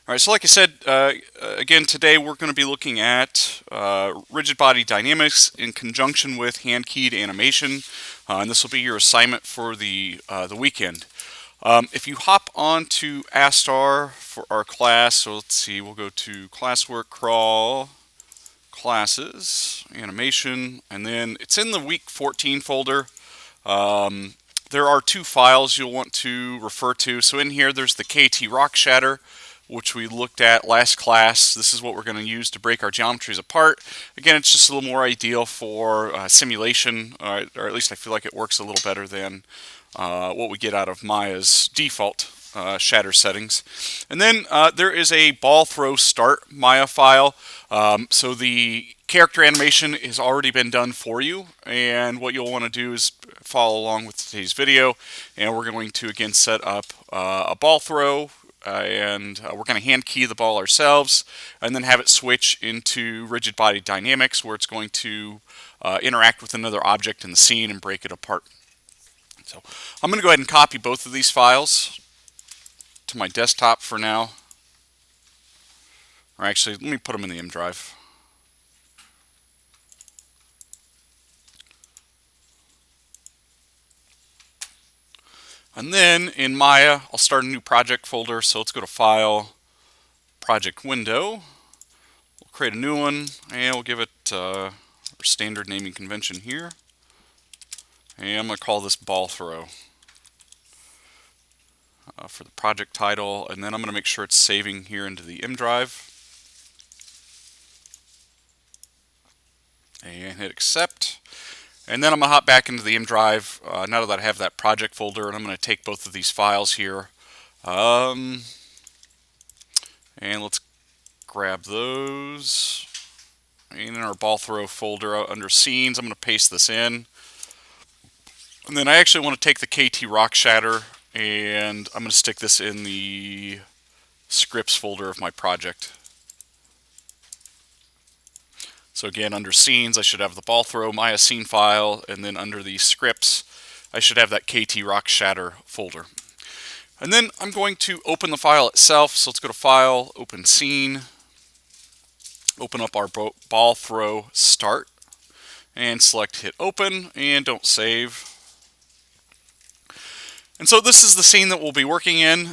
All right, so like I said, again, today we're going to be looking at rigid body dynamics in conjunction with hand-keyed animation, and this will be your assignment for the weekend. If you hop on to Astar for our class, so let's see, we'll go to classwork, crawl, classes, animation, and then it's in the week 14 folder. There are two files you'll want to refer to. So in here, there's the KT Rock Shatter, which we looked at last class. This is what we're going to use to break our geometries apart. Again, it's just a little more ideal for simulation, or at least I feel like it works a little better than what we get out of Maya's default shatter settings. And then there is a ball throw start Maya file. So the character animation has already been done for you, and what you'll want to do is follow along with today's video, and we're going to again set up a ball throw, and we're going to hand key the ball ourselves and then have it switch into rigid body dynamics where it's going to interact with another object in the scene and break it apart. So I'm going to go ahead and copy both of these files to my desktop for now. Or actually, let me put them in the M drive. And then in Maya, I'll start a new project folder. So let's go to File, Project Window. We'll create a new one, and we'll give it our standard naming convention here. And I'm going to call this Ball Throw for the project title. And then I'm going to make sure it's saving here into the M drive. And hit Accept. And then I'm going to hop back into the M drive now that I have that project folder, and I'm going to take both of these files here. And let's grab those. And in our ball throw folder under scenes, I'm going to paste this in. And then I actually want to take the KT Rock Shatter, and I'm going to stick this in the scripts folder of my project. So again, under scenes, I should have the ball throw Maya scene file, and then under the scripts, I should have that KT Rock Shatter folder. And then I'm going to open the file itself. So let's go to File, Open Scene, open up our ball throw start, and select Hit Open, and don't save. And so this is the scene that we'll be working in.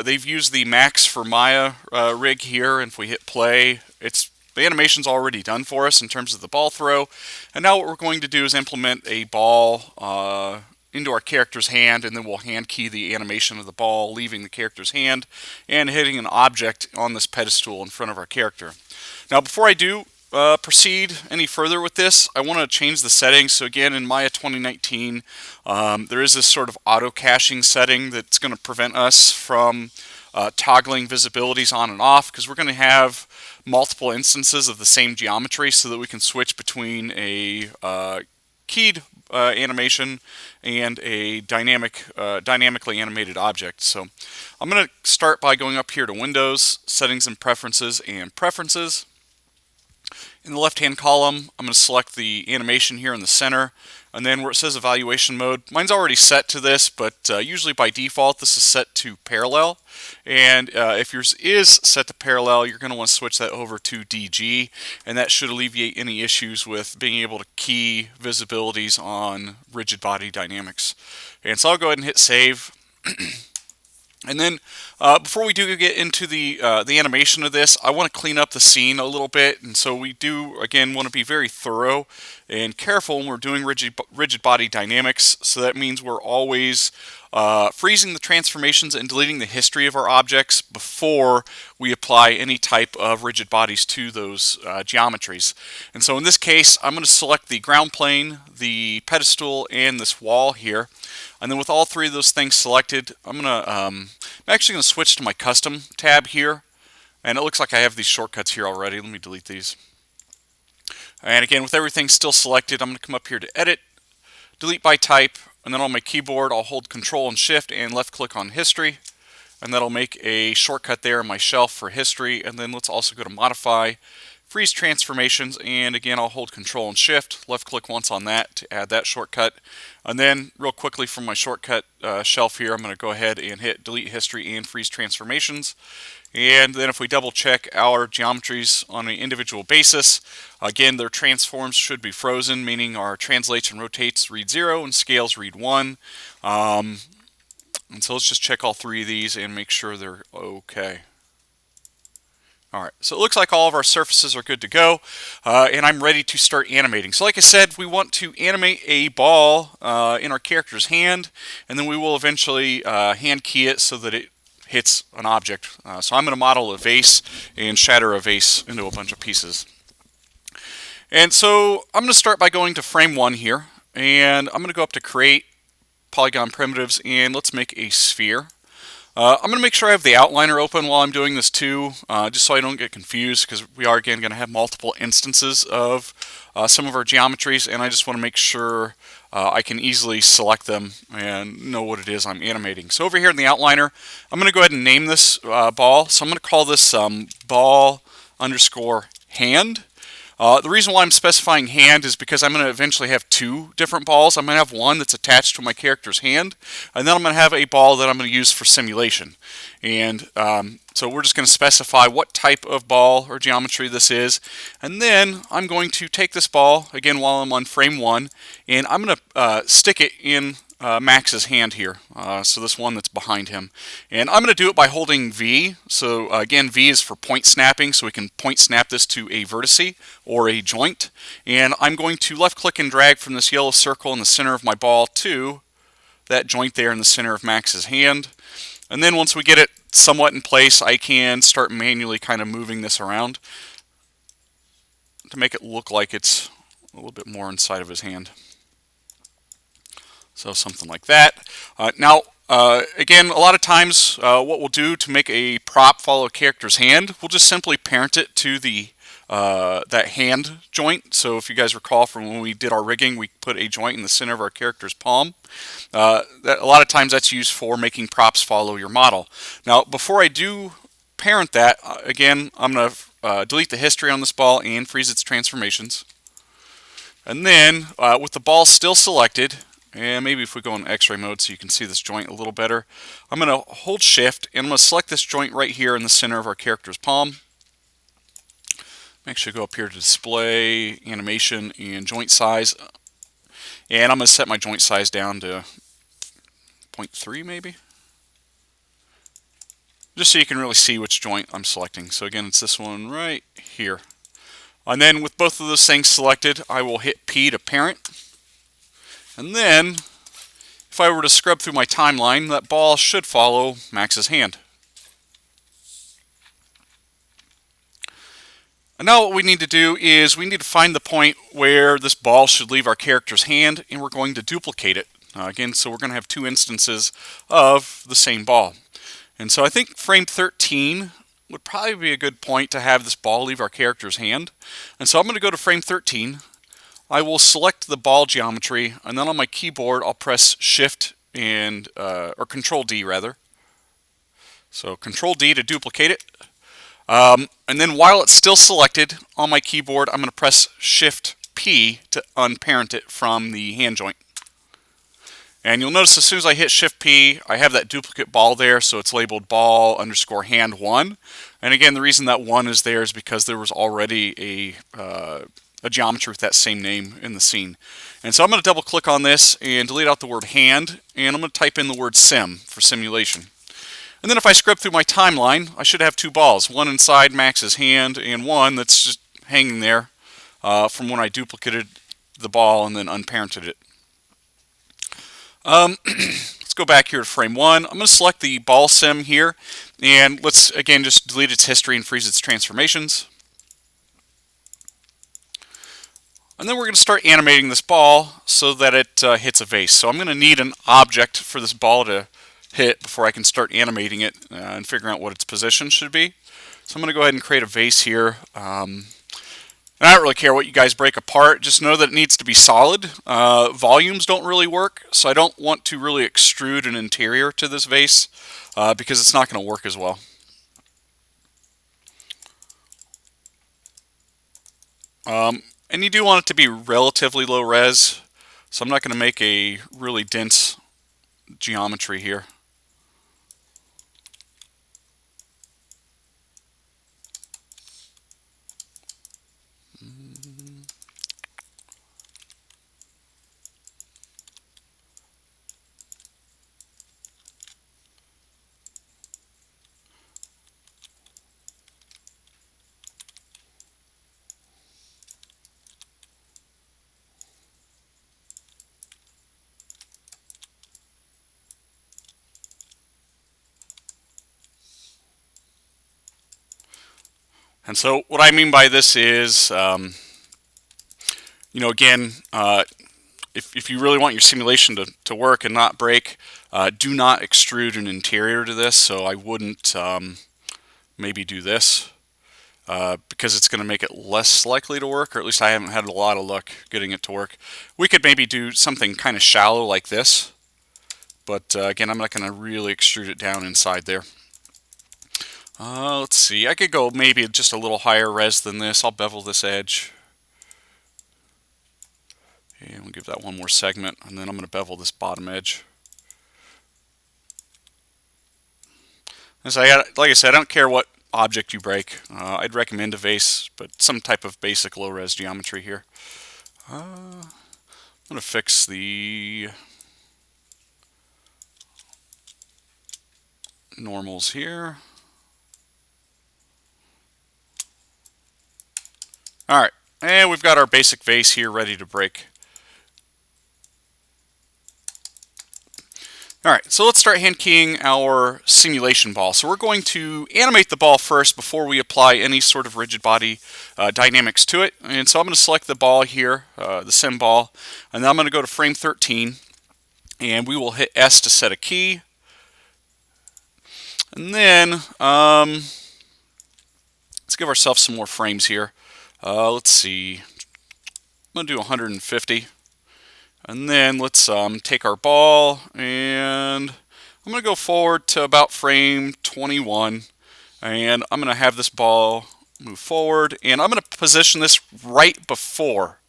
They've used the Max for Maya rig here, and if we hit play, the animation's already done for us in terms of the ball throw. And now what we're going to do is implement a ball into our character's hand, and then we'll hand key the animation of the ball leaving the character's hand and hitting an object on this pedestal in front of our character. Now before I do proceed any further with this, I want to change the settings. So again, in Maya 2019, there is this sort of auto caching setting that's going to prevent us from toggling visibilities on and off, because we're going to have multiple instances of the same geometry so that we can switch between a keyed animation and a dynamically animated object. So I'm going to start by going up here to Windows, Settings and Preferences, and Preferences. In the left-hand column, I'm going to select the animation here in the center, and then where it says evaluation mode, mine's already set to this, but usually by default this is set to parallel. And if yours is set to parallel, you're going to want to switch that over to DG, and that should alleviate any issues with being able to key visibilities on rigid body dynamics. And so I'll go ahead and hit save. And then before we do get into the animation of this, I want to clean up the scene a little bit. And so we do, again, want to be very thorough and careful when we're doing rigid body dynamics. So that means we're always freezing the transformations and deleting the history of our objects before we apply any type of rigid bodies to those geometries. And so in this case, I'm going to select the ground plane, the pedestal, and this wall here. And then with all three of those things selected, I'm actually going to switch to my custom tab here. And it looks like I have these shortcuts here already. Let me delete these. And again, with everything still selected, I'm going to come up here to Edit, Delete by Type, and then on my keyboard, I'll hold Control and Shift and left click on History. And that'll make a shortcut there in my shelf for history. And then let's also go to Modify, freeze transformations, and again I'll hold Control and Shift, left click once on that to add that shortcut. And then real quickly from my shortcut shelf here, I'm going to go ahead and hit delete history and freeze transformations. And then if we double check our geometries on an individual basis, again their transforms should be frozen, meaning our translates and rotates read 0 and scales read 1. And so let's just check all three of these and make sure they're okay. Alright, so it looks like all of our surfaces are good to go, and I'm ready to start animating. So like I said, we want to animate a ball in our character's hand, and then we will eventually hand key it so that it hits an object. So I'm going to model a vase and shatter a vase into a bunch of pieces. And so I'm going to start by going to frame 1 here, and I'm going to go up to create polygon primitives, and let's make a sphere. I'm going to make sure I have the outliner open while I'm doing this too, just so I don't get confused, because we are again going to have multiple instances of some of our geometries, and I just want to make sure I can easily select them and know what it is I'm animating. So over here in the outliner, I'm going to go ahead and name this ball. So I'm going to call this ball underscore hand. The reason why I'm specifying hand is because I'm going to eventually have two different balls. I'm going to have one that's attached to my character's hand, and then I'm going to have a ball that I'm going to use for simulation. And so we're just going to specify what type of ball or geometry this is, and then I'm going to take this ball, again while I'm on frame 1, and I'm going to stick it in Max's hand here, so this one that's behind him. And I'm going to do it by holding V. So again, V is for point snapping, so we can point snap this to a vertice or a joint. And I'm going to left click and drag from this yellow circle in the center of my ball to that joint there in the center of Max's hand. And then once we get it somewhat in place, I can start manually kind of moving this around to make it look like it's a little bit more inside of his hand. So something like that. Now, again, a lot of times what we'll do to make a prop follow a character's hand, we'll just simply parent it to the that hand joint. So if you guys recall from when we did our rigging, we put a joint in the center of our character's palm. A lot of times that's used for making props follow your model. Now, before I do parent that, again, I'm going to delete the history on this ball and freeze its transformations. And then, with the ball still selected, and maybe if we go in X-ray mode so you can see this joint a little better, I'm going to hold Shift and I'm going to select this joint right here in the center of our character's palm. Actually go up here to display, animation, and joint size. And I'm going to set my joint size down to 0.3 maybe. Just so you can really see which joint I'm selecting. So again, it's this one right here. And then with both of those things selected, I will hit P to parent. And then, if I were to scrub through my timeline, that ball should follow Max's hand. And now what we need to do is we need to find the point where this ball should leave our character's hand, and we're going to duplicate it. Again, so we're going to have two instances of the same ball. And so I think frame 13 would probably be a good point to have this ball leave our character's hand. And so I'm going to go to frame 13. I will select the ball geometry, and then on my keyboard I'll press Shift and or Control D rather. So Control D to duplicate it, and then while it's still selected on my keyboard, I'm going to press Shift P to unparent it from the hand joint. And you'll notice as soon as I hit Shift P, I have that duplicate ball there, so it's labeled ball underscore hand 1. And again, the reason that 1 is there is because there was already a geometry with that same name in the scene. And so I'm going to double click on this and delete out the word hand, and I'm going to type in the word sim for simulation. And then if I scrub through my timeline, I should have two balls, one inside Max's hand and one that's just hanging there from when I duplicated the ball and then unparented it. Let's go back here to frame 1. I'm going to select the ball sim here, and let's again just delete its history and freeze its transformations. And then we're going to start animating this ball so that it hits a vase. So I'm going to need an object for this ball to hit before I can start animating it and figuring out what its position should be. So I'm going to go ahead and create a vase here. And I don't really care what you guys break apart. Just know that it needs to be solid. Volumes don't really work, so I don't want to really extrude an interior to this vase because it's not going to work as well. And you do want it to be relatively low res, so I'm not going to make a really dense geometry here. And so what I mean by this is, again, if you really want your simulation to work and not break, do not extrude an interior to this. So I wouldn't maybe do this because it's going to make it less likely to work, or at least I haven't had a lot of luck getting it to work. We could maybe do something kind of shallow like this, but again, I'm not going to really extrude it down inside there. Let's see, I could go maybe just a little higher res than this. I'll bevel this edge. And we'll give that one more segment, and then I'm going to bevel this bottom edge. And so like I said, I don't care what object you break. I'd recommend a vase, but some type of basic low-res geometry here. I'm going to fix the normals here. All right, and we've got our basic vase here ready to break. All right, so let's start hand keying our simulation ball. So we're going to animate the ball first before we apply any sort of rigid body dynamics to it. And so I'm going to select the ball here, the sim ball, and then I'm going to go to frame 13, and we will hit S to set a key. And then let's give ourselves some more frames here. Let's see, I'm going to do 150. And then let's take our ball, and I'm going to go forward to about frame 21. And I'm going to have this ball move forward, and I'm going to position this right before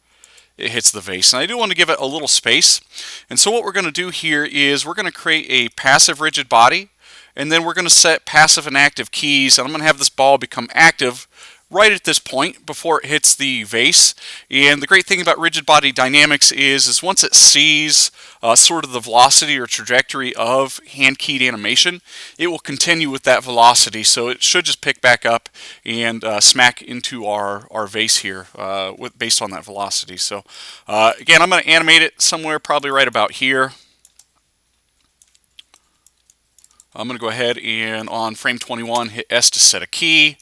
it hits the vase. And I do want to give it a little space. And so what we're going to do here is we're going to create a passive rigid body, and then we're going to set passive and active keys, and I'm going to have this ball become active right at this point before it hits the vase. And the great thing about rigid body dynamics is once it sees sort of the velocity or trajectory of hand-keyed animation, it will continue with that velocity. So it should just pick back up and smack into our vase here based on that velocity. So again, I'm going to animate it somewhere probably right about here. I'm going to go ahead and on frame 21 hit S to set a key.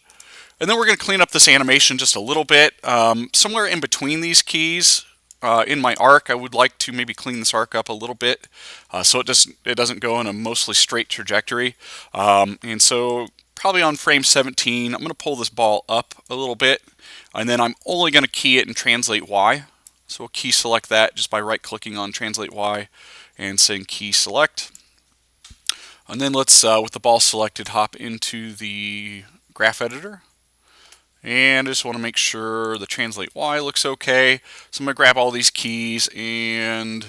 And then we're going to clean up this animation just a little bit. Somewhere in between these keys in my arc, I would like to maybe clean this arc up a little bit so it doesn't go in a mostly straight trajectory. And so probably on frame 17, I'm going to pull this ball up a little bit, and then I'm only going to key it in translate Y. So we'll key select that just by right-clicking on translate Y and saying key select. And then let's, with the ball selected, hop into the graph editor. And I just want to make sure the translate Y looks okay. So I'm going to grab all these keys, and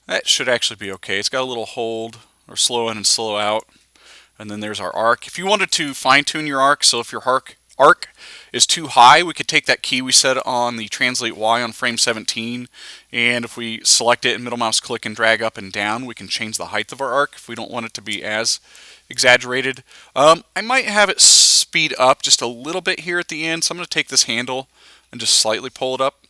that should actually be okay. It's got a little hold or slow in and slow out. And then there's our arc. If you wanted to fine tune your arc, so if your arc is too high, we could take that key we set on the translate Y on frame 17, and if we select it and middle mouse click and drag up and down, we can change the height of our arc if we don't want it to be as exaggerated. I might have it speed up just a little bit here at the end, so I'm going to take this handle and just slightly pull it up.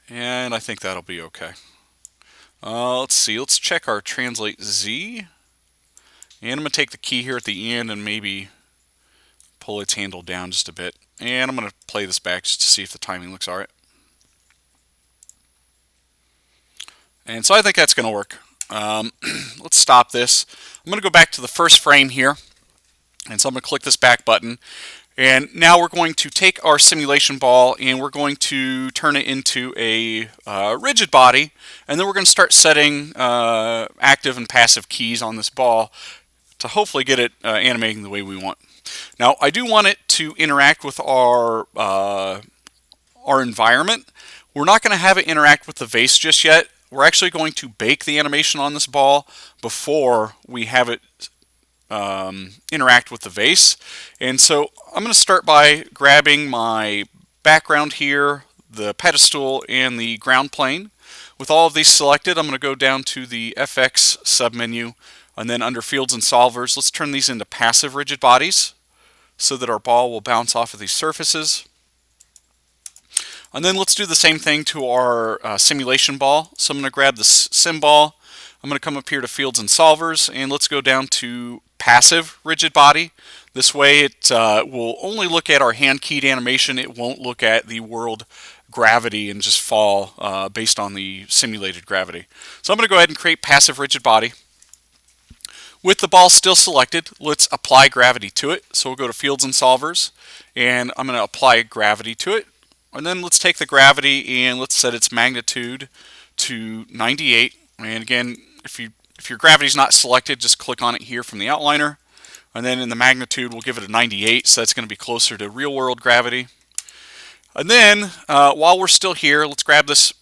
And I think that'll be okay. Let's see, let's check our translate Z. And I'm going to take the key here at the end and maybe pull its handle down just a bit. And I'm going to play this back just to see if the timing looks alright. And so I think that's going to work. Let's stop this. I'm going to go back to the first frame here. And so I'm going to click this back button. And now we're going to take our simulation ball and we're going to turn it into a rigid body. And then we're going to start setting active and passive keys on this ball to hopefully get it animating the way we want. Now, I do want it to interact with our environment. We're not going to have it interact with the vase just yet. We're actually going to bake the animation on this ball before we have it interact with the vase. And so I'm going to start by grabbing my background here, the pedestal, and the ground plane. With all of these selected, I'm going to go down to the FX submenu, and then under Fields and Solvers, let's turn these into passive rigid bodies so that our ball will bounce off of these surfaces. And then let's do the same thing to our simulation ball. So I'm going to grab the sim ball. I'm going to come up here to Fields and Solvers, and let's go down to passive rigid body. This way it will only look at our hand-keyed animation. It won't look at the world gravity and just fall based on the simulated gravity. So I'm going to go ahead and create passive rigid body. With the ball still selected, let's apply gravity to it. So we'll go to Fields and Solvers, and I'm going to apply gravity to it. And then let's take the gravity and let's set its magnitude to 98. And again, if your gravity is not selected, just click on it here from the outliner. And then in the magnitude, we'll give it a 98, so that's going to be closer to real world gravity. And then while we're still here, let's grab this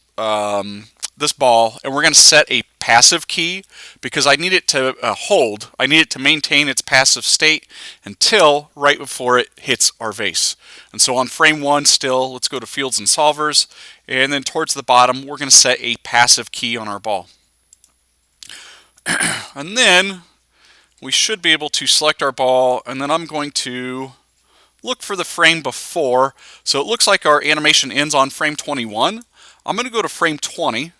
this ball, and we're going to set a passive key because I need it to hold. I need it to maintain its passive state until right before it hits our vase. And so on frame 1 still, let's go to Fields and Solvers, and then towards the bottom, we're going to set a passive key on our ball. And then we should be able to select our ball, and then I'm going to look for the frame before. So it looks like our animation ends on frame 21. I'm going to go to frame 20.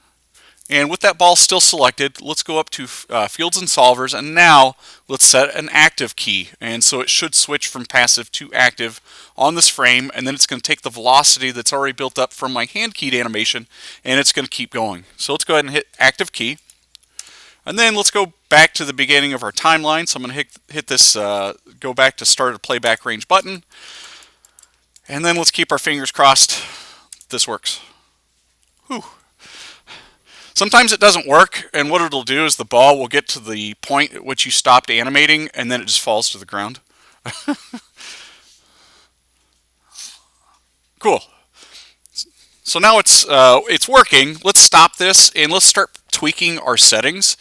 And with that ball still selected, let's go up to Fields and Solvers, and now let's set an active key. And so it should switch from passive to active on this frame, and then it's going to take the velocity that's already built up from my hand-keyed animation, and it's going to keep going. So let's go ahead and hit active key. And then let's go back to the beginning of our timeline. So I'm going to hit this, go back to start a playback range button. And then let's keep our fingers crossed this works. Whew. Sometimes it doesn't work, and what it'll do is the ball will get to the point at which you stopped animating, and then it just falls to the ground. Cool. So now it's working. Let's stop this, and let's start tweaking our settings.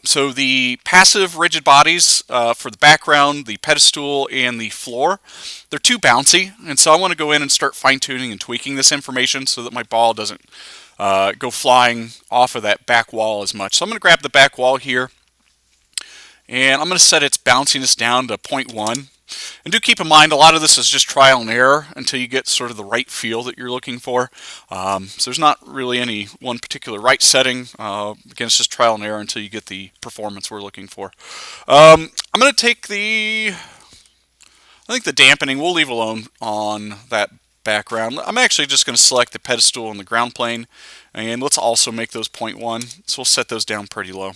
So the passive rigid bodies for the background, the pedestal, and the floor, they're too bouncy, and so I want to go in and start fine-tuning and tweaking this information so that my ball doesn't go flying off of that back wall as much. So I'm going to grab the back wall here, and I'm going to set its bounciness down to 0.1. And do keep in mind, a lot of this is just trial and error until you get sort of the right feel that you're looking for. So there's not really any one particular right setting. Again, it's just trial and error until you get the performance we're looking for. I'm going to take I think the dampening we'll leave alone on that background. I'm actually just going to select the pedestal and the ground plane, and let's also make those 0.1. So we'll set those down pretty low.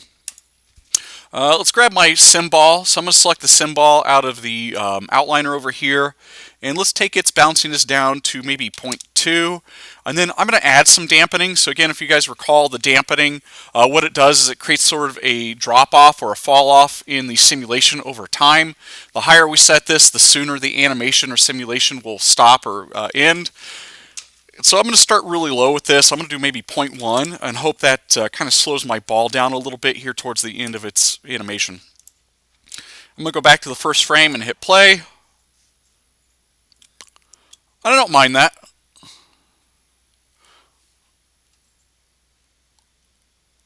Let's grab my sim ball. So I'm going to select the sim ball out of the outliner over here, and let's take its bounciness down to maybe 0.2. And then I'm going to add some dampening. So again, if you guys recall the dampening, what it does is it creates sort of a drop-off or a fall-off in the simulation over time. The higher we set this, the sooner the animation or simulation will stop or end. So I'm going to start really low with this. I'm going to do maybe 0.1 and hope that kind of slows my ball down a little bit here towards the end of its animation. I'm going to go back to the first frame and hit play. I don't mind that.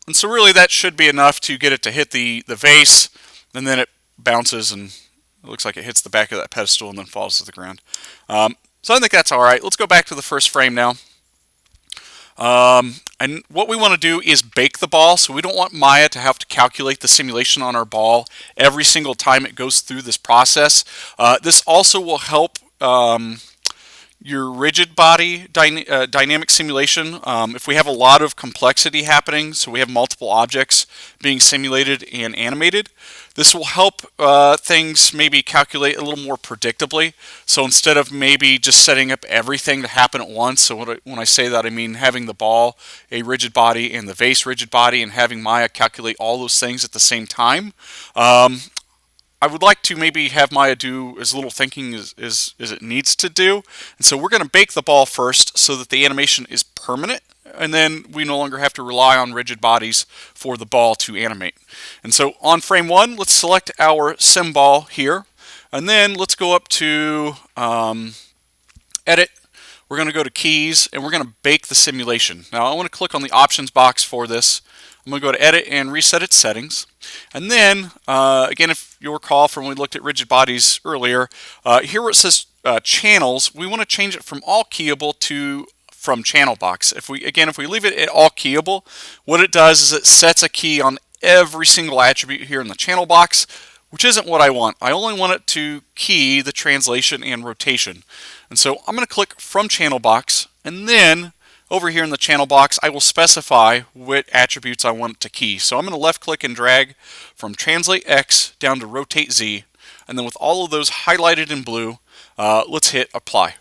And so really that should be enough to get it to hit the vase, and then it bounces and it looks like it hits the back of that pedestal and then falls to the ground. So I think that's all right. Let's go back to the first frame now. And what we want to do is bake the ball, so we don't want Maya to have to calculate the simulation on our ball every single time it goes through this process. This also will help your rigid body dynamic simulation. If we have a lot of complexity happening, so we have multiple objects being simulated and animated, this will help things maybe calculate a little more predictably. So instead of maybe just setting up everything to happen at once, so when I say that, I mean having the ball a rigid body and the vase rigid body and having Maya calculate all those things at the same time. I would like to maybe have Maya do as little thinking as it needs to do. And so we're going to bake the ball first so that the animation is permanent, and then we no longer have to rely on rigid bodies for the ball to animate. And so on frame 1, let's select our sim ball here, and then let's go up to Edit. We're going to go to Keys, and we're going to bake the simulation. Now I want to click on the options box for this. I'm going to go to Edit and reset its settings. And then, again, if you'll recall from when we looked at rigid bodies earlier, here where it says channels, we want to change it from all keyable to from channel box. If we leave it at all keyable, what it does is it sets a key on every single attribute here in the channel box, which isn't what I want. I only want it to key the translation and rotation. And so I'm going to click from channel box, and then over here in the channel box, I will specify what attributes I want it to key. So I'm going to left click and drag from translate X down to rotate Z, and then with all of those highlighted in blue, let's hit apply.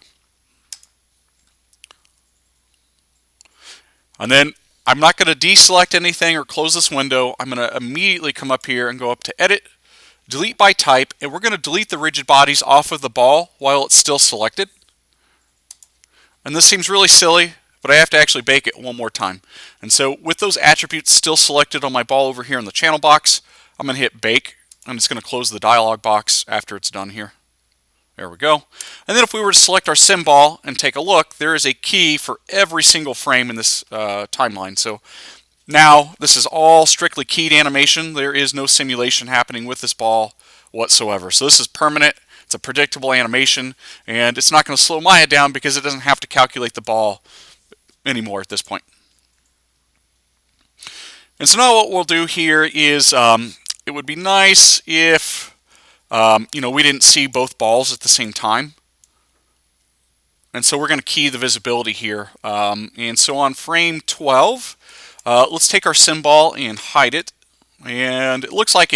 And then I'm not going to deselect anything or close this window. I'm going to immediately come up here and go up to Edit, Delete by Type, and we're going to delete the rigid bodies off of the ball while it's still selected. And this seems really silly, but I have to actually bake it one more time. And so with those attributes still selected on my ball over here in the channel box, I'm going to hit Bake, and it's going to close the dialog box after it's done here. There we go. And then if we were to select our sim ball and take a look, there is a key for every single frame in this timeline. So now this is all strictly keyed animation. There is no simulation happening with this ball whatsoever. So this is permanent. It's a predictable animation, and it's not going to slow Maya down because it doesn't have to calculate the ball anymore at this point. And so now what we'll do here is it would be nice if we didn't see both balls at the same time. And so we're going to key the visibility here. And so on frame 12, let's take our sim ball and hide it. And it looks like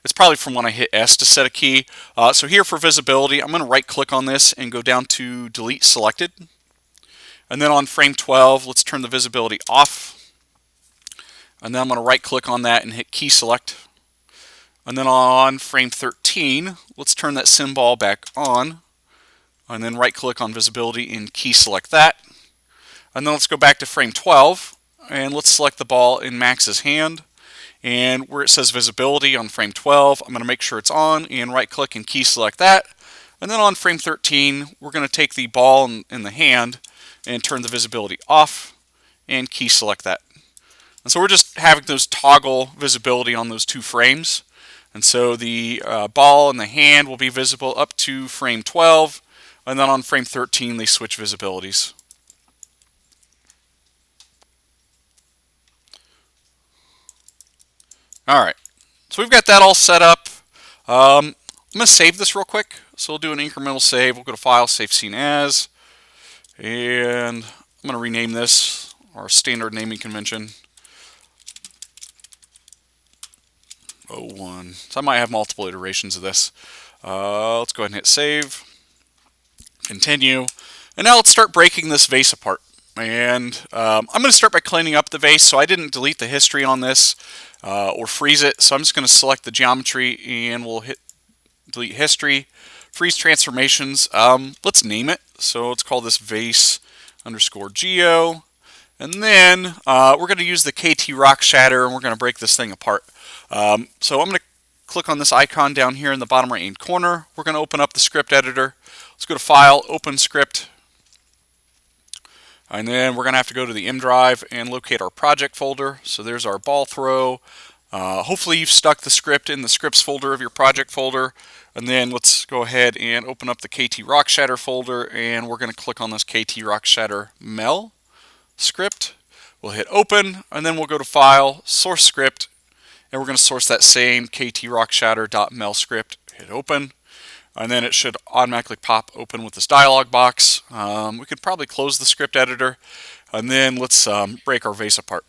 it's probably from when I hit S to set a key. So here for visibility, I'm going to right click on this and go down to delete selected. And then on frame 12, let's turn the visibility off. And then I'm going to right click on that and hit key select. And then on frame 13, let's turn that sim ball back on. And then right click on visibility and key select that. And then let's go back to frame 12 and let's select the ball in Max's hand. And where it says visibility on frame 12, I'm going to make sure it's on and right click and key select that. And then on frame 13, we're going to take the ball in the hand and turn the visibility off and key select that. And so we're just having those toggle visibility on those two frames. And so the ball in the hand will be visible up to frame 12, and then on frame 13 they switch visibilities. Alright, so we've got that all set up. I'm going to save this real quick. So we'll do an incremental save. We'll go to File, Save Scene As, and I'm going to rename this our standard naming convention. 01. So I might have multiple iterations of this. Let's go ahead and hit save, continue, and now let's start breaking this vase apart. And I'm going to start by cleaning up the vase. So I didn't delete the history on this or freeze it. So I'm just going to select the geometry and we'll hit delete history, freeze transformations. Let's name it. So let's call this vase underscore geo. And then we're going to use the KT Rock Shatter and we're going to break this thing apart. So I'm going to click on this icon down here in the bottom right hand corner. We're going to open up the script editor. Let's go to File, Open Script. And then we're going to have to go to the M drive and locate our project folder. So there's our ball throw. Hopefully you've stuck the script in the scripts folder of your project folder. And then let's go ahead and open up the KT Rock Shatter folder. And we're going to click on this KT Rock Shatter Mel script. We'll hit open and then we'll go to File, Source Script. And we're going to source that same ktrockshatter.mel script. Hit open. And then it should automatically pop open with this dialog box. We could probably close the script editor. And then let's break our vase apart.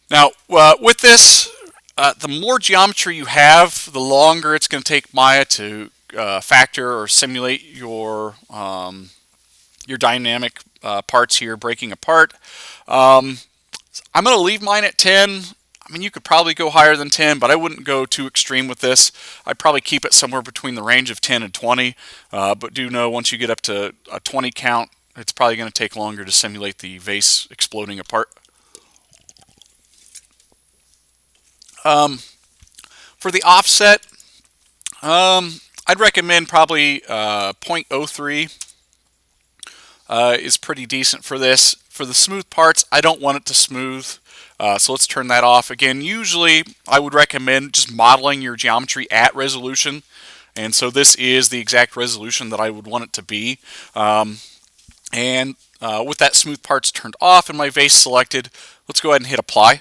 Now, with this, the more geometry you have, the longer it's going to take Maya to factor or simulate your dynamic parts here breaking apart. I'm going to leave mine at 10. I mean, you could probably go higher than 10, but I wouldn't go too extreme with this. I'd probably keep it somewhere between the range of 10 and 20, but do know once you get up to a 20 count, it's probably going to take longer to simulate the vase exploding apart. For the offset, I'd recommend probably 0.03 is pretty decent for this. For the smooth parts, I don't want it to smooth, so let's turn that off. Again, usually I would recommend just modeling your geometry at resolution, and so this is the exact resolution that I would want it to be. With that smooth parts turned off and my vase selected, let's go ahead and hit apply.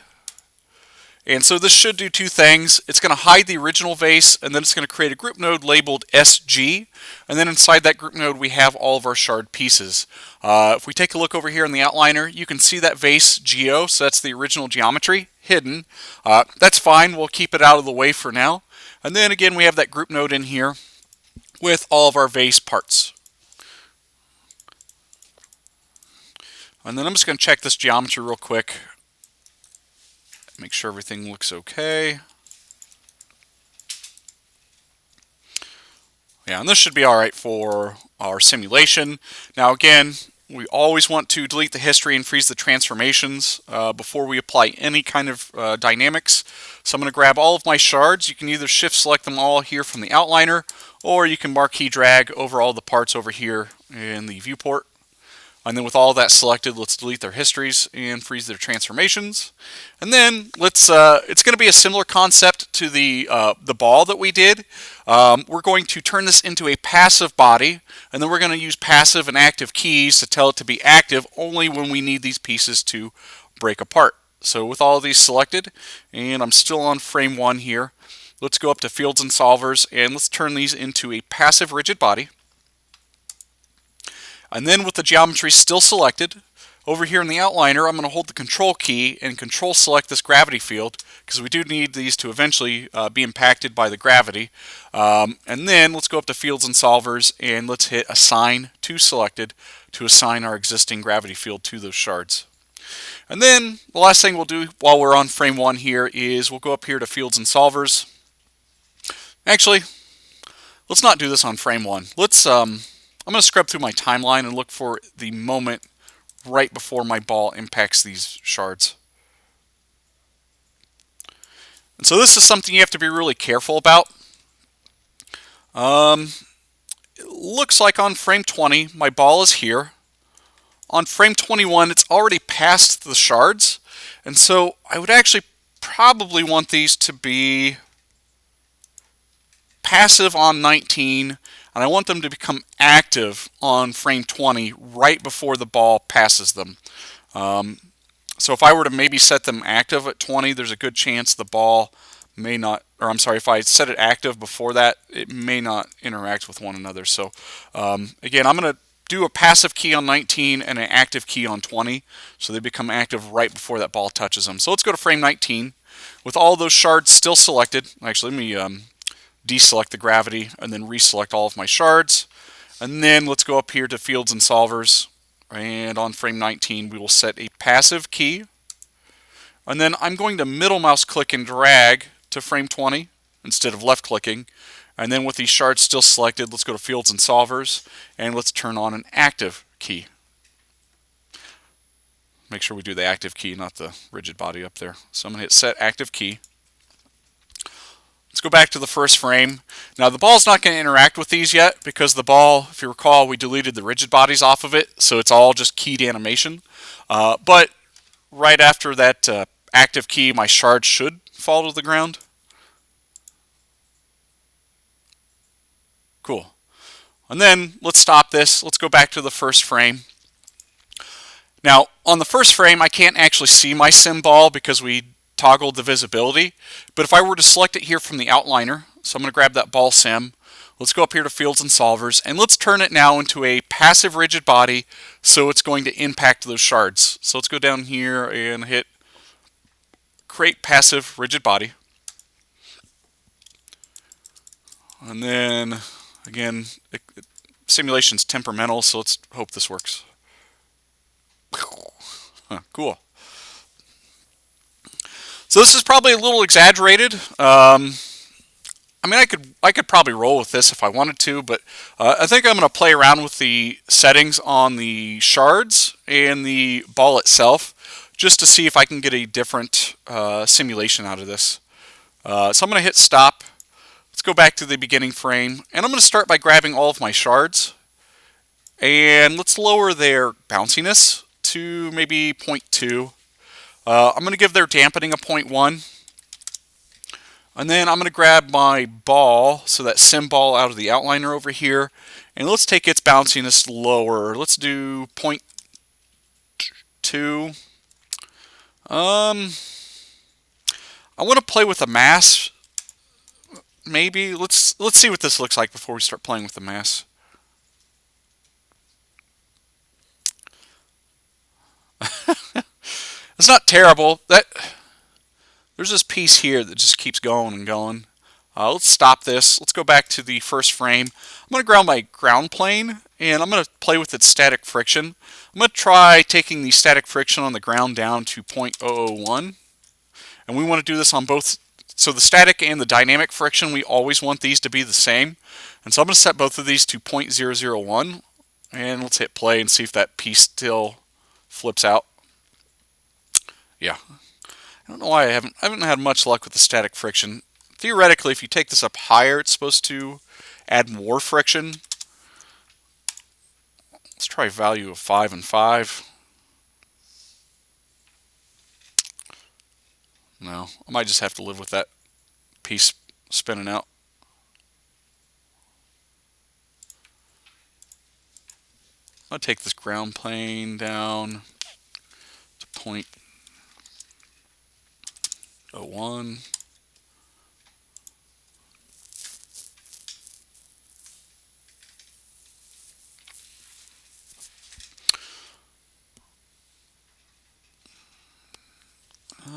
And so this should do two things. It's going to hide the original vase, and then it's going to create a group node labeled SG. And then inside that group node, we have all of our shard pieces. If we take a look over here in the outliner, you can see that vase geo, so that's the original geometry, hidden. That's fine. We'll keep it out of the way for now. And then again, we have that group node in here with all of our vase parts. And then I'm just going to check this geometry real quick. Make sure everything looks okay. Yeah, and this should be all right for our simulation. Now again, we always want to delete the history and freeze the transformations before we apply any kind of dynamics. So I'm going to grab all of my shards. You can either shift select them all here from the outliner, or you can marquee drag over all the parts over here in the viewport. And then with all that selected, let's delete their histories and freeze their transformations. And then let's, it's going to be a similar concept to the ball that we did. We're going to turn this into a passive body, and then we're going to use passive and active keys to tell it to be active only when we need these pieces to break apart. So with all of these selected, and I'm still on frame 1 here, let's go up to Fields and Solvers, and let's turn these into a passive rigid body. And then with the geometry still selected, over here in the outliner, I'm going to hold the control key and control select this gravity field, because we do need these to eventually be impacted by the gravity. And then let's go up to Fields and Solvers, and let's hit Assign to Selected to assign our existing gravity field to those shards. And then the last thing we'll do while we're on frame 1 here is we'll go up here to Fields and Solvers. Actually, let's not do this on frame 1. I'm going to scrub through my timeline and look for the moment right before my ball impacts these shards. And so this is something you have to be really careful about. It looks like on frame 20, my ball is here. On frame 21, it's already past the shards. And so I would actually probably want these to be passive on 19, and I want them to become active on frame 20 right before the ball passes them. So if I were to maybe set them active at 20, there's a good chance the ball may not, or I'm sorry, if I set it active before that, it may not interact with one another. So again, I'm going to do a passive key on 19 and an active key on 20, so they become active right before that ball touches them. So let's go to frame 19. With all those shards still selected, actually let me deselect the gravity and then reselect all of my shards. And then let's go up here to Fields and Solvers, and on frame 19 we will set a passive key. And then I'm going to middle mouse click and drag to frame 20 instead of left clicking. And then with these shards still selected, let's go to Fields and Solvers, and let's turn on an active key. Make sure we do the active key, not the rigid body up there. So I'm going to hit Set Active Key. Let's go back to the first frame. Now the ball's not going to interact with these yet because the ball, if you recall, we deleted the rigid bodies off of it, so it's all just keyed animation. But right after that active key, my shard should fall to the ground. Cool. And then let's stop this. Let's go back to the first frame. Now on the first frame, I can't actually see my sim ball because we toggled the visibility, but if I were to select it here from the outliner, so I'm going to grab that ball sim, let's go up here to Fields and Solvers, and let's turn it now into a passive rigid body, so it's going to impact those shards. So let's go down here and hit Create Passive Rigid Body. And then, again, simulation's temperamental, so let's hope this works. Cool. So this is probably a little exaggerated. I mean, I could probably roll with this if I wanted to, but I think I'm going to play around with the settings on the shards and the ball itself, just to see if I can get a different simulation out of this. So I'm going to hit stop. Let's go back to the beginning frame, and I'm going to start by grabbing all of my shards, and let's lower their bounciness to maybe 0.2. I'm going to give their dampening a 0.1. And then I'm going to grab my ball, so that sim ball out of the outliner over here, and let's take its bounciness lower. Let's do 0.2. I want to play with a mass, maybe. Let's see what this looks like before we start playing with the mass. It's not terrible. There's this piece here that just keeps going and going. Let's stop this. Let's go back to the first frame. I'm going to ground my ground plane, and I'm going to play with its static friction. I'm going to try taking the static friction on the ground down to 0.001. And we want to do this on both. So the static and the dynamic friction, we always want these to be the same. And so I'm going to set both of these to 0.001. And let's hit play and see if that piece still flips out. Yeah. I don't know why I haven't had much luck with the static friction. Theoretically, if you take this up higher, it's supposed to add more friction. Let's try a value of 5 and 5. No, I might just have to live with that piece spinning out. I'll take this ground plane down to 0.01.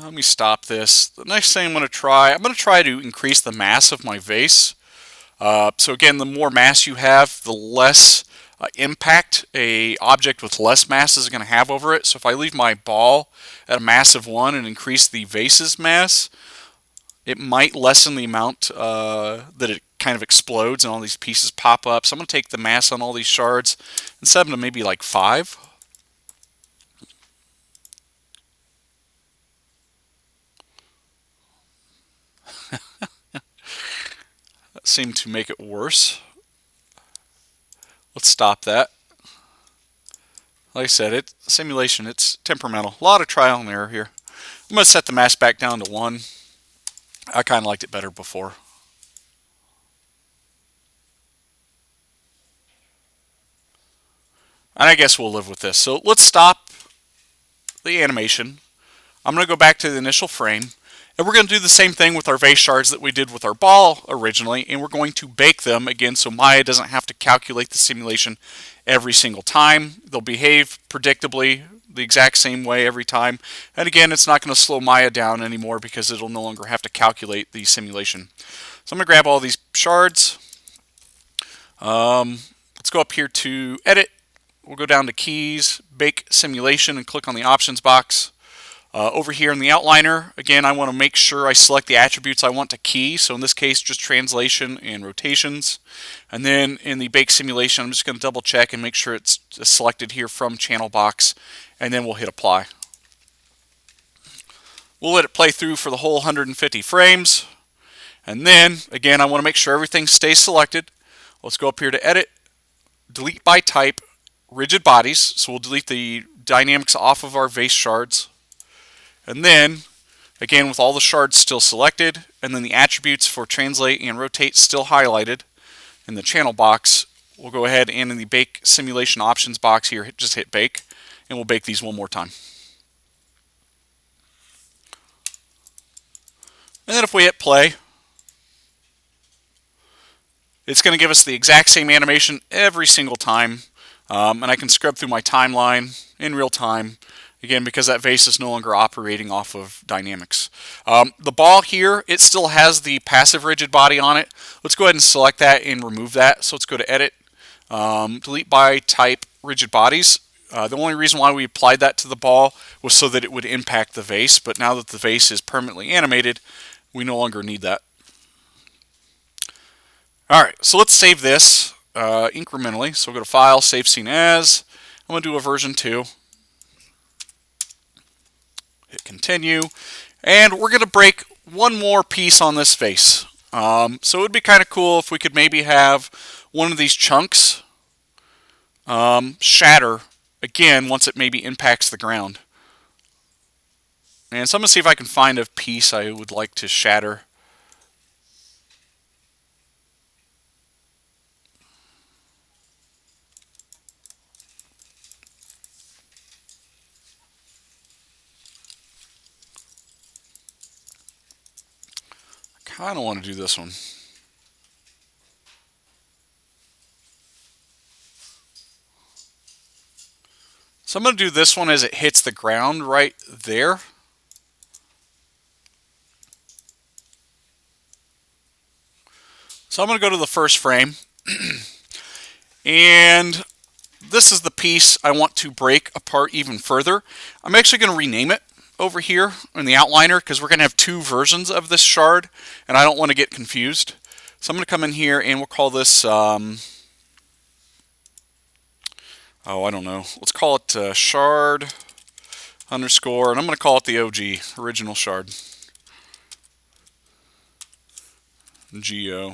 Let me stop this. The next thing I'm going to try to increase the mass of my vase. So again, the more mass you have, the less impact a object with less mass is going to have over it. So if I leave my ball at a mass of 1 and increase the vase's mass, it might lessen the amount that it kind of explodes and all these pieces pop up. So I'm going to take the mass on all these shards and set them to maybe like 5. That seemed to make it worse. Let's stop that. Like I said, simulation, it's temperamental. A lot of trial and error here. I'm going to set the mass back down to 1. I kind of liked it better before. And I guess we'll live with this. So let's stop the animation. I'm going to go back to the initial frame. And we're going to do the same thing with our vase shards that we did with our ball originally. And we're going to bake them again so Maya doesn't have to calculate the simulation every single time. They'll behave predictably the exact same way every time. And again, it's not going to slow Maya down anymore because it'll no longer have to calculate the simulation. So I'm going to grab all these shards. Let's go up here to Edit. We'll go down to Keys, Bake Simulation, and click on the Options box. Over here in the outliner, again, I want to make sure I select the attributes I want to key. So in this case, just translation and rotations. And then in the Bake Simulation, I'm just going to double check and make sure it's selected here from Channel Box. And then we'll hit Apply. We'll let it play through for the whole 150 frames. And then, again, I want to make sure everything stays selected. Let's go up here to Edit, Delete by Type, Rigid Bodies. So we'll delete the dynamics off of our vase shards. And then, again, with all the shards still selected, and then the attributes for translate and rotate still highlighted in the channel box, we'll go ahead and in the Bake Simulation Options box here, just hit Bake, and we'll bake these one more time. And then if we hit play, it's going to give us the exact same animation every single time. And I can scrub through my timeline in real time. Again, because that vase is no longer operating off of dynamics. The ball here, it still has the passive rigid body on it. Let's go ahead and select that and remove that. So let's go to Edit, Delete by Type, Rigid Bodies. The only reason why we applied that to the ball was so that it would impact the vase, but now that the vase is permanently animated, we no longer need that. Alright, so let's save this incrementally. So we'll go to File, Save Scene As. I'm going to do a version 2. Hit Continue. And we're going to break one more piece on this vase. So it would be kind of cool if we could maybe have one of these chunks shatter again once it maybe impacts the ground. And so I'm going to see if I can find a piece I would like to shatter. I kind of want to do this one. So I'm going to do this one as it hits the ground right there. So I'm going to go to the first frame. And this is the piece I want to break apart even further. I'm actually going to rename it over here in the outliner because we're going to have two versions of this shard and I don't want to get confused. So I'm going to come in here and we'll call this, oh, I don't know. Let's call it shard underscore, and I'm going to call it the OG, original shard. GO.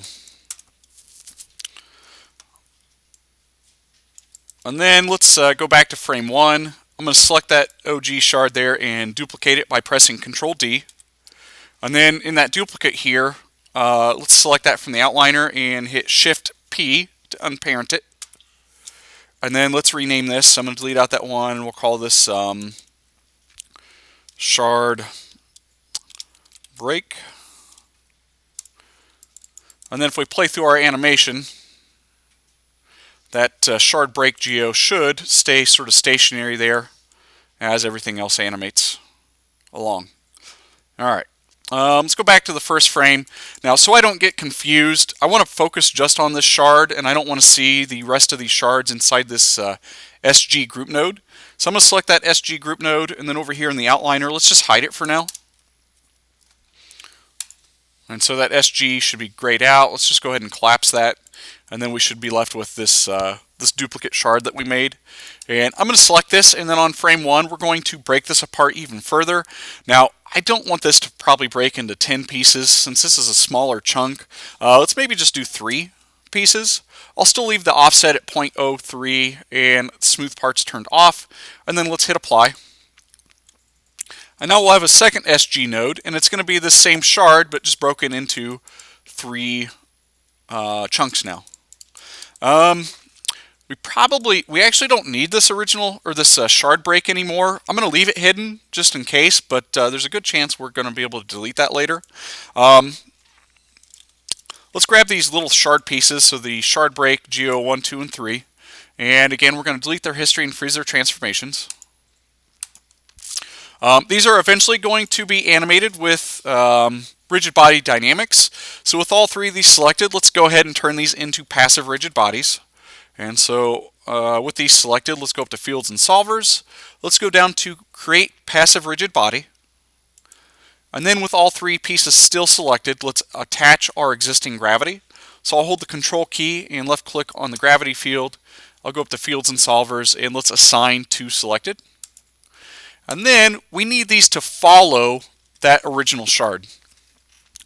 And then let's go back to frame 1. I'm going to select that OG shard there and duplicate it by pressing Control D. And then in that duplicate here, let's select that from the outliner and hit Shift P to unparent it. And then let's rename this. I'm going to delete out that one. We'll call this shard break. And then if we play through our animation, that shard break geo should stay sort of stationary there as everything else animates along. Alright, let's go back to the first frame. Now, so I don't get confused, I want to focus just on this shard, and I don't want to see the rest of these shards inside this SG group node. So I'm going to select that SG group node, and then over here in the outliner, let's just hide it for now. And so that SG should be grayed out. Let's just go ahead and collapse that. And then we should be left with this, this duplicate shard that we made. And I'm going to select this, and then on frame 1, we're going to break this apart even further. Now, I don't want this to probably break into 10 pieces, since this is a smaller chunk. Let's maybe just do 3 pieces. I'll still leave the offset at 0.03 and smooth parts turned off. And then let's hit Apply. And now we'll have a second SG node, and it's going to be the same shard, but just broken into 3 chunks now. We actually don't need this original, or this shard break anymore. I'm going to leave it hidden, just in case, but there's a good chance we're going to be able to delete that later. Let's grab these little shard pieces, so the shard break, Geo 1, 2, and 3. And again, we're going to delete their history and freeze their transformations. These are eventually going to be animated with rigid body dynamics. So with all 3 of these selected, let's go ahead and turn these into passive rigid bodies. And so with these selected, let's go up to Fields and Solvers. Let's go down to Create Passive Rigid Body. And then with all 3 pieces still selected, let's attach our existing gravity. So I'll hold the Control key and left click on the gravity field. I'll go up to Fields and Solvers and let's assign to selected. And then we need these to follow that original shard.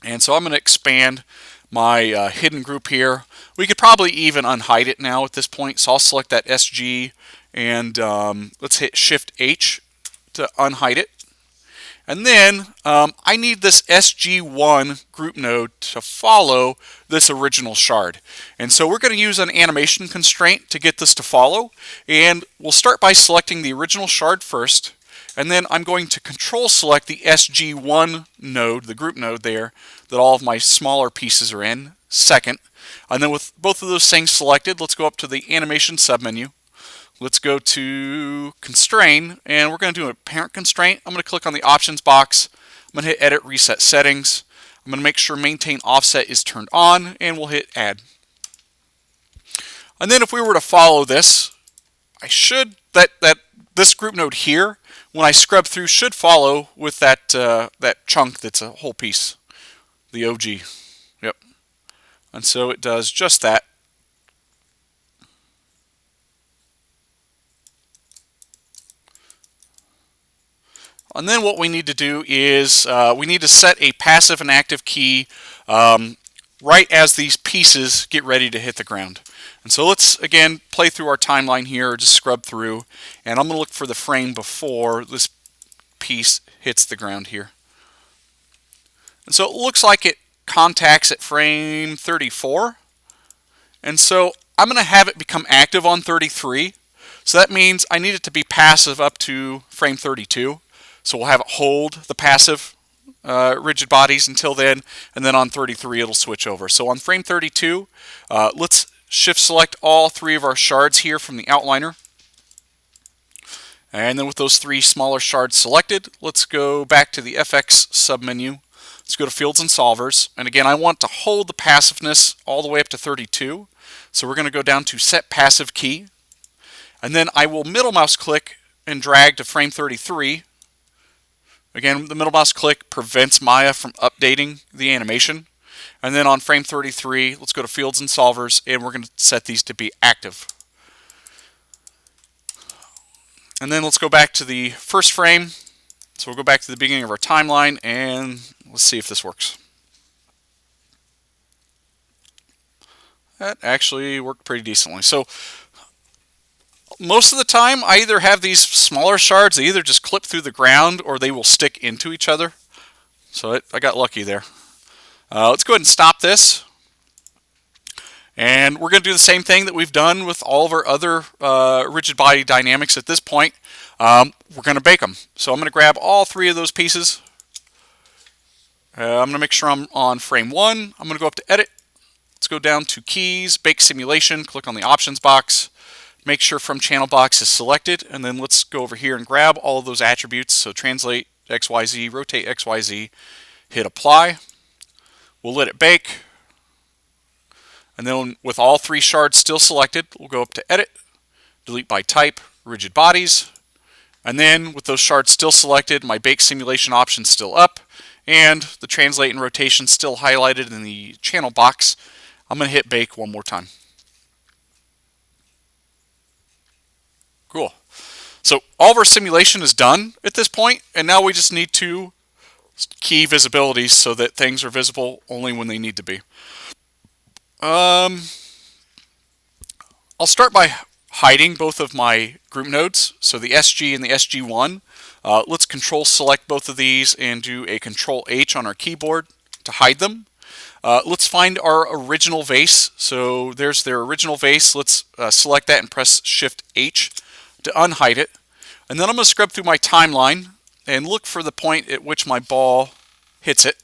And so I'm going to expand my hidden group here. We could probably even unhide it now at this point. So I'll select that SG and let's hit Shift H to unhide it. And then I need this SG1 group node to follow this original shard. And so we're going to use an animation constraint to get this to follow. And we'll start by selecting the original shard first. And then I'm going to control select the SG1 node, the group node there, that all of my smaller pieces are in, second. And then with both of those things selected, let's go up to the animation submenu. Let's go to constrain, and we're going to do a parent constraint. I'm going to click on the options box. I'm going to hit edit reset settings. I'm going to make sure maintain offset is turned on, and we'll hit add. And then if we were to follow this, I should this group node here, when I scrub through, should follow with that chunk that's a whole piece, the OG. Yep. And so it does just that. And then what we need to do is we need to set a passive and active key right as these pieces get ready to hit the ground. And so let's, again, play through our timeline here, or just scrub through, and I'm going to look for the frame before this piece hits the ground here. And so it looks like it contacts at frame 34. And so I'm going to have it become active on 33. So that means I need it to be passive up to frame 32. So we'll have it hold the passive rigid bodies until then, and then on 33 it'll switch over. So on frame 32, let's shift select all three of our shards here from the outliner. And then with those three smaller shards selected, let's go back to the FX submenu. Let's go to Fields and Solvers. And again, I want to hold the passiveness all the way up to 32. So we're going to go down to Set Passive Key. And then I will middle mouse click and drag to frame 33. Again, the middle mouse click prevents Maya from updating the animation. And then on frame 33, let's go to Fields and Solvers, and we're going to set these to be active. And then let's go back to the first frame. So we'll go back to the beginning of our timeline, and let's see if this works. That actually worked pretty decently. So most of the time, I either have these smaller shards, they either just clip through the ground or they will stick into each other. So I got lucky there. Let's go ahead and stop this. And we're going to do the same thing that we've done with all of our other rigid body dynamics at this point. We're going to bake them. So I'm going to grab all three of those pieces. I'm going to make sure I'm on frame 1. I'm going to go up to Edit. Let's go down to Keys, Bake Simulation, click on the Options box. Make sure From Channel Box is selected, and then let's go over here and grab all of those attributes. So Translate XYZ, Rotate XYZ, hit Apply. We'll let it bake. And then with all three shards still selected, we'll go up to Edit, Delete by Type, Rigid Bodies. And then with those shards still selected, my Bake Simulation option's still up, and the Translate and Rotation still highlighted in the channel box. I'm going to hit Bake one more time. Cool. So all of our simulation is done at this point, and now we just need to key visibilities so that things are visible only when they need to be. I'll start by hiding both of my group nodes, so the SG and the SG1. Let's Control Select both of these and do a Control H on our keyboard to hide them. Let's find our original vase. So there's their original vase. Let's select that and press Shift H to unhide it. And then I'm going to scrub through my timeline and look for the point at which my ball hits it.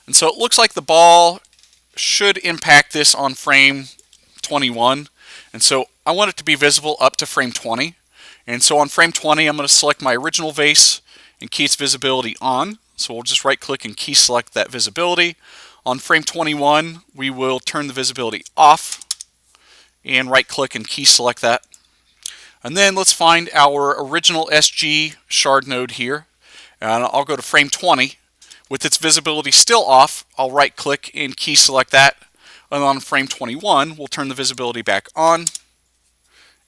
And so it looks like the ball should impact this on frame 21. And so I want it to be visible up to frame 20. And so on frame 20, I'm going to select my original vase and key its visibility on. So we'll just right click and key select that visibility. On frame 21, we will turn the visibility off and right click and key select that. And then let's find our original SG shard node here. And I'll go to frame 20. With its visibility still off, I'll right click and key select that. And on frame 21, we'll turn the visibility back on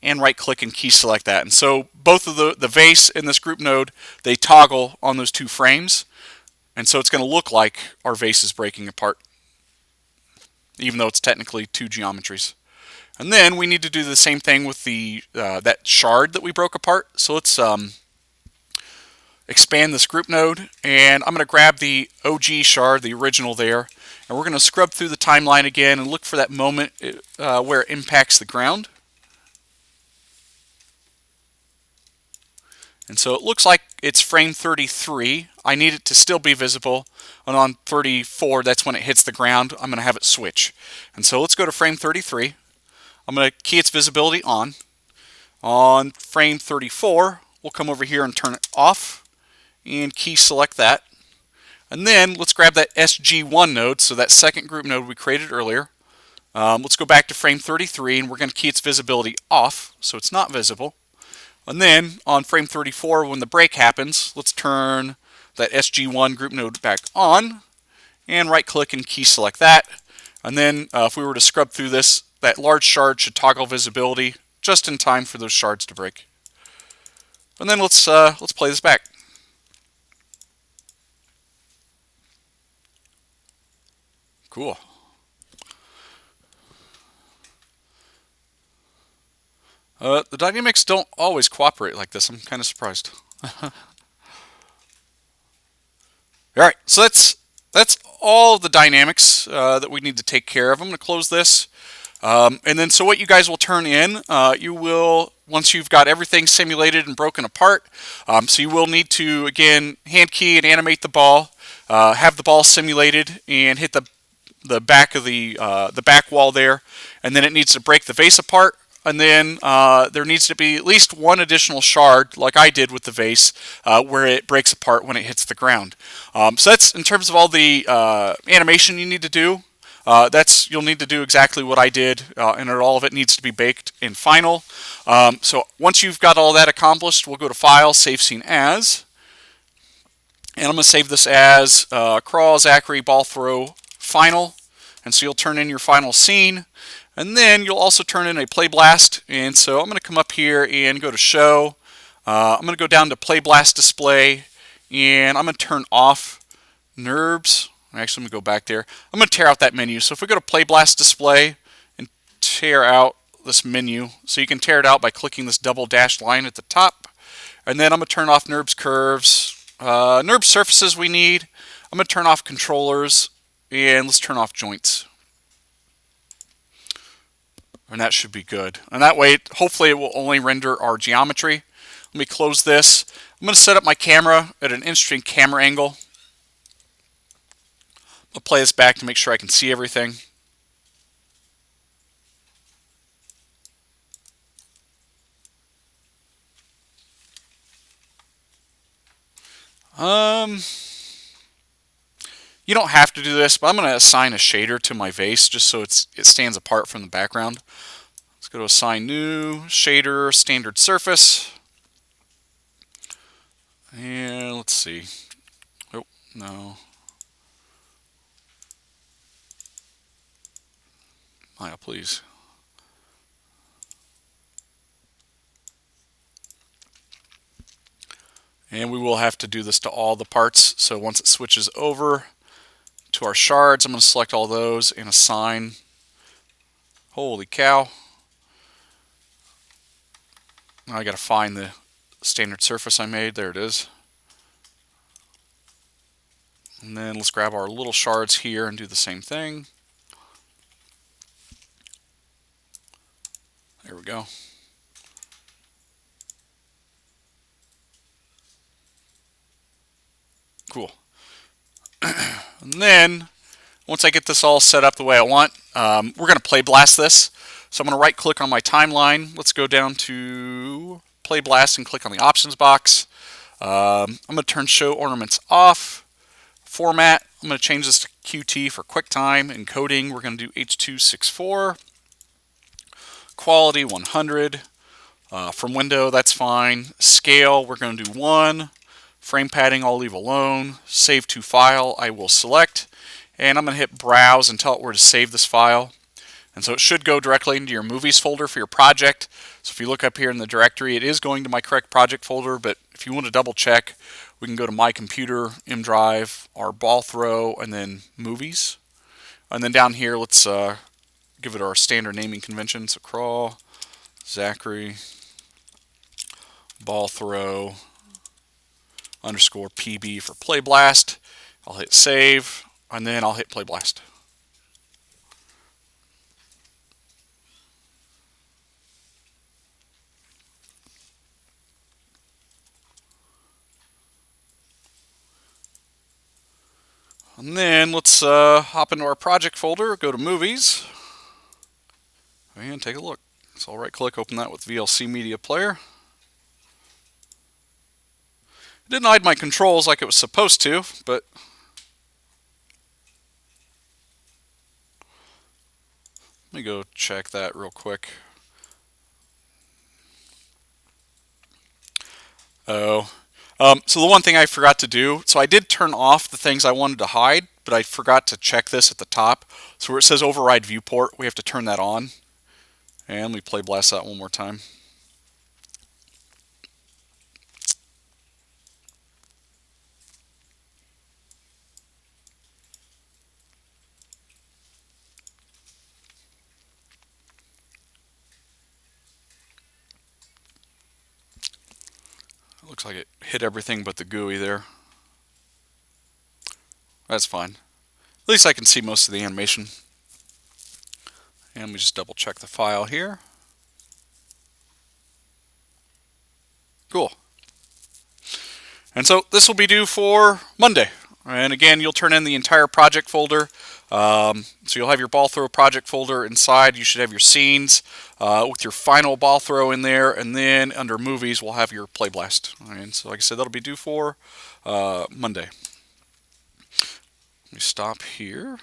and right click and key select that. And so both of the vase and this group node, they toggle on those two frames. And so it's going to look like our vase is breaking apart, even though it's technically two geometries. And then we need to do the same thing with the that shard that we broke apart. So let's expand this group node, and I'm going to grab the OG shard, the original there, and we're going to scrub through the timeline again and look for that moment where it impacts the ground. And so it looks like it's frame 33. I need it to still be visible, and on 34, that's when it hits the ground. I'm going to have it switch. And so let's go to frame 33. I'm going to key its visibility on. On frame 34, we'll come over here and turn it off and key select that. And then let's grab that SG1 node, so that second group node we created earlier. Let's go back to frame 33, and we're going to key its visibility off, so it's not visible. And then on frame 34, when the break happens, let's turn that SG1 group node back on, and right-click and key select that. And then if we were to scrub through this, that large shard should toggle visibility just in time for those shards to break. And then let's play this back. Cool. The dynamics don't always cooperate like this. I'm kind of surprised. All right, so that's all the dynamics that we need to take care of. I'm going to close this. And then so what you guys will turn in, you will, once you've got everything simulated and broken apart, so you will need to, again, hand key and animate the ball, have the ball simulated, and hit the back of the back wall there, and then it needs to break the vase apart. And then there needs to be at least one additional shard, like I did with the vase, where it breaks apart when it hits the ground. So that's in terms of all the animation you need to do. You'll need to do exactly what I did, and all of it needs to be baked in Final. So once you've got all that accomplished, we'll go to File, Save Scene As, and I'm going to save this as Crawl, Zachary, Ball Throw, Final, and so you'll turn in your final scene. And then you'll also turn in a Play Blast, and so I'm going to come up here and go to Show. I'm going to go down to Play Blast Display, and I'm going to turn off NURBS. Actually, I'm going to go back there. I'm going to tear out that menu. So if we go to Play Blast Display and tear out this menu, so you can tear it out by clicking this double dashed line at the top. And then I'm going to turn off NURBS Curves. NURBS Surfaces we need. I'm going to turn off Controllers, and let's turn off Joints. And that should be good. And that way, hopefully it will only render our geometry. Let me close this. I'm going to set up my camera at an interesting camera angle. I'll play this back to make sure I can see everything. You don't have to do this, but I'm going to assign a shader to my vase just so it stands apart from the background. Let's go to Assign New, Shader, Standard Surface. And let's see. Oh, no. Maya, please. And we will have to do this to all the parts. So once it switches over to our shards, I'm going to select all those and assign. Holy cow. Now I got to find the standard surface I made. There it is. And then let's grab our little shards here and do the same thing. There we go. Cool. And then, once I get this all set up the way I want, we're going to Play Blast this. So I'm going to right click on my timeline. Let's go down to Play Blast and click on the options box. I'm going to turn Show Ornaments off. Format, I'm going to change this to QT for QuickTime. Encoding, we're going to do H.264. Quality, 100. From window, that's fine. Scale, we're going to do 1. Frame padding, I'll leave alone. Save to file, I will select. And I'm going to hit Browse and tell it where to save this file. And so it should go directly into your Movies folder for your project. So if you look up here in the directory, it is going to my correct project folder, but if you want to double check, we can go to My Computer, M Drive, our Ball Throw, and then Movies. And then down here, let's give it our standard naming convention. So Crawl, Zachary, Ball Throw, underscore PB for Play Blast. I'll hit Save, and then I'll hit Play Blast. And then let's hop into our project folder, go to Movies, and take a look. So I'll right click, open that with VLC Media Player. It didn't hide my controls like it was supposed to, but Let me go check that real quick. Oh. So the one thing I forgot to do, so I did turn off the things I wanted to hide, but I forgot to check this at the top. So where it says override viewport, we have to turn that on. And let me play blast that one more time. It looks like it hit everything but the GUI there. That's fine. At least I can see most of the animation. And we just double check the file here. Cool. And so this will be due for Monday. And again, you'll turn in the entire project folder. So you'll have your ball throw project folder inside. You should have your scenes with your final ball throw in there. And then under movies, we'll have your play blast. And so like I said, that'll be due for Monday. Let me stop here.